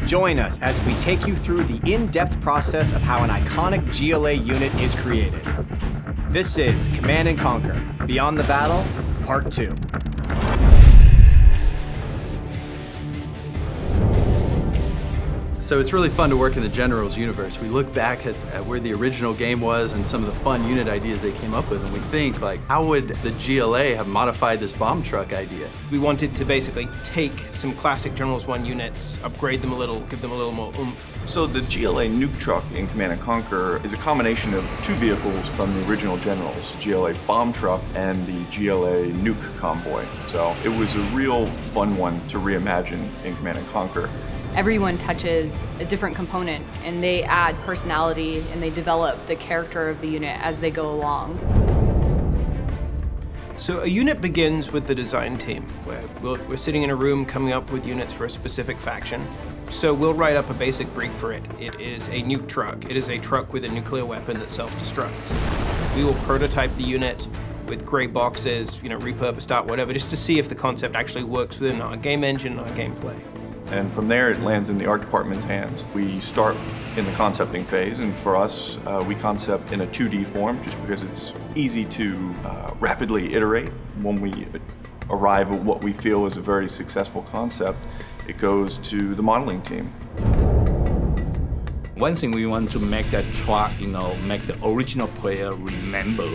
Join us as we take you through the in-depth process of how an iconic GLA unit is created. This is Command & Conquer: Beyond the Battle, Part 2. So it's really fun to work in the Generals universe. We look back at where the original game was and some of the fun unit ideas they came up with, and we think, like, how would the GLA have modified this bomb truck idea? We wanted to basically take some classic Generals 1 units, upgrade them a little, give them a little more oomph. So the GLA nuke truck in Command & Conquer is a combination of two vehicles from the original Generals, GLA bomb truck and the GLA nuke convoy. So it was a real fun one to reimagine in Command & Conquer. Everyone touches a different component, and they add personality, and they develop the character of the unit as they go along. So a unit begins with the design team, where we're sitting in a room coming up with units for a specific faction. So we'll write up a basic brief for it. It is a nuke truck. It is a truck with a nuclear weapon that self-destructs. We will prototype the unit with gray boxes, repurposed art, whatever, just to see if the concept actually works within our game engine and our gameplay. And from there, it lands in the art department's hands. We start in the concepting phase, and for us, we concept in a 2D form just because it's easy to rapidly iterate. When we arrive at what we feel is a very successful concept, it goes to the modeling team. One thing we want to make that truck, make the original player remember,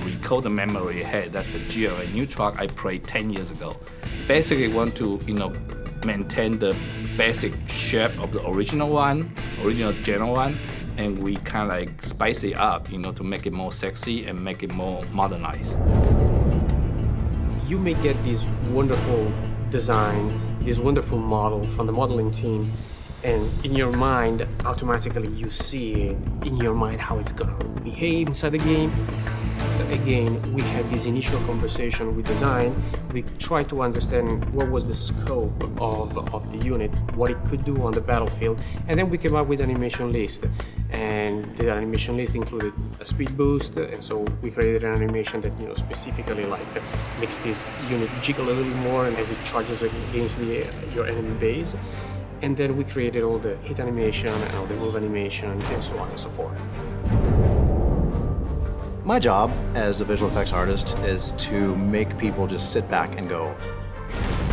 recall the memory, hey, that's a GLA new truck I played 10 years ago. Basically want to, maintain the basic shape of the original General one, and we kind of like spice it up, to make it more sexy and make it more modernized. You may get this wonderful design, this wonderful model from the modeling team, and in your mind, automatically you see it in your mind how it's gonna behave inside the game. Again, we had this initial conversation with design. We tried to understand what was the scope of the unit, what it could do on the battlefield, and then we came up with an animation list. And the animation list included a speed boost, and so we created an animation that specifically makes this unit jiggle a little bit more and as it charges against your enemy base. And then we created all the hit animation and all the move animation and so on and so forth. My job as a visual effects artist is to make people just sit back and go,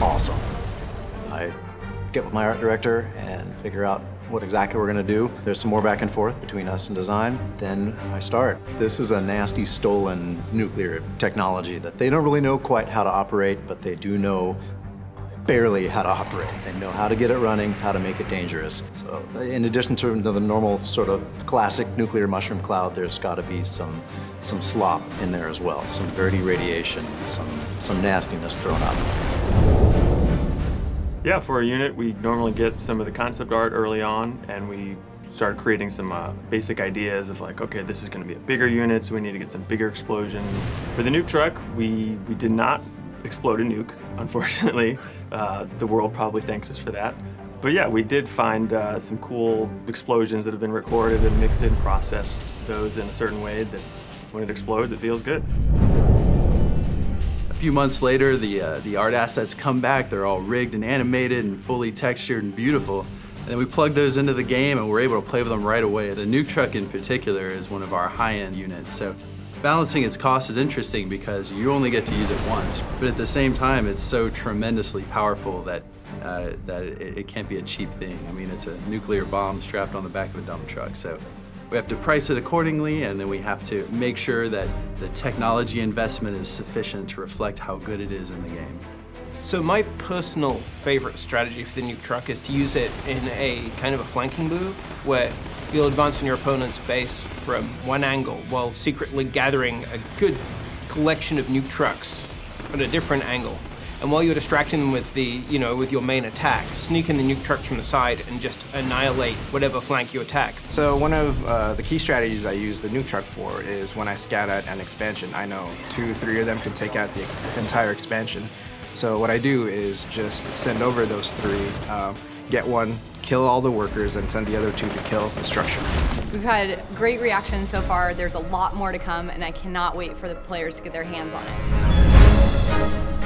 awesome. I get with my art director and figure out what exactly we're gonna do. There's some more back and forth between us and design, then I start. This is a nasty stolen nuclear technology that they don't really know quite how to operate, but they do know barely how to operate. They know how to get it running, how to make it dangerous. So in addition to the normal sort of classic nuclear mushroom cloud, there's gotta be some slop in there as well. Some dirty radiation, some nastiness thrown up. Yeah, for a unit, we normally get some of the concept art early on, and we start creating some basic ideas of okay, this is gonna be a bigger unit, so we need to get some bigger explosions. For the nuke truck, we did not explode a nuke, unfortunately. The world probably thanks us for that. But yeah, we did find some cool explosions that have been recorded and mixed in, processed those in a certain way that when it explodes, it feels good. A few months later, the art assets come back. They're all rigged and animated and fully textured and beautiful. And then we plug those into the game and we're able to play with them right away. The nuke truck in particular is one of our high-end units. So balancing its cost is interesting because you only get to use it once, but at the same time, it's so tremendously powerful that it can't be a cheap thing. I mean, it's a nuclear bomb strapped on the back of a dump truck, so we have to price it accordingly, and then we have to make sure that the technology investment is sufficient to reflect how good it is in the game. So my personal favorite strategy for the nuke truck is to use it in a kind of a flanking move, where you'll advance on your opponent's base from one angle while secretly gathering a good collection of nuke trucks at a different angle. And while you're distracting them with with your main attack, sneak in the nuke trucks from the side and just annihilate whatever flank you attack. So one of the key strategies I use the nuke truck for is when I scout out an expansion. I know 2 or 3 of them can take out the entire expansion. So what I do is just send over those 3, get one, kill all the workers, and send the other 2 to kill the structure. We've had great reactions so far. There's a lot more to come, and I cannot wait for the players to get their hands on it.